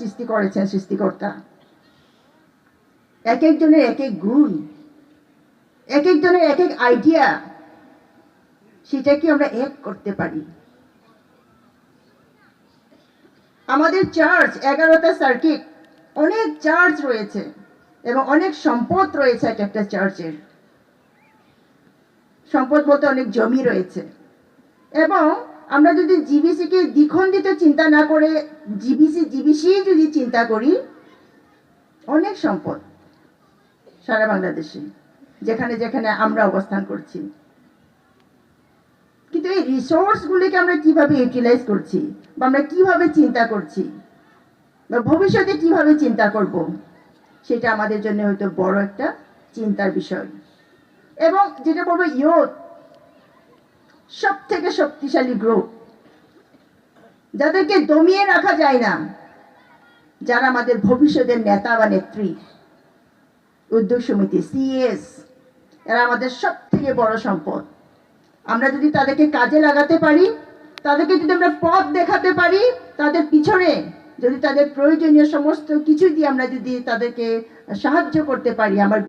সৃষ্টি করেছেন সৃষ্টিকর্তা। এক একজনের এক এক গুণ, এক একজনের এক এক আইডিয়া, সেটা কি আমরা এক করতে পারি? আমাদের চার্চ 11টা সার্কিট, অনেক চার্চ রয়েছে এবং অনেক সম্পদ রয়েছে এক একটা চার্চের। সম্পদ বলতে অনেক জমি রয়েছে। এবং আমরা যদি জিবিসিকে দ্বিখণ্ডিত চিন্তা না করে জিবিসি যদি চিন্তা করি, অনেক সম্পদ সারা বাংলাদেশে যেখানে যেখানে আমরা অবস্থান করছি। কিন্তু এই রিসোর্সগুলিকে আমরা কিভাবে ইউটিলাইজ করছি, বা আমরা কিভাবে চিন্তা করছি, বা ভবিষ্যতে কিভাবে চিন্তা করব, সেটা আমাদের জন্য হয়তো বড় একটা চিন্তার বিষয়। এবং যেটা বলবো, ইয়ুথ সব থেকে শক্তিশালী গ্রুপ, যাদেরকে দমিয়ে রাখা যায় না, যারা আমাদের ভবিষ্যতের নেতা বা নেত্রী। উদ্যোগ সমিতি, সিএস, এরা আমাদের সব থেকে বড় সম্পদ। আমরা যদি তাদেরকে কাজে লাগাতে পারি, তাদেরকে যদি আমরা পথ দেখাতে পারি, তাদের পিছনে যদি তাদের প্রয়োজনীয় সমস্ত কিছু দিয়ে আমরা যদি তাদেরকে সাহায্য করতে পারি, আমার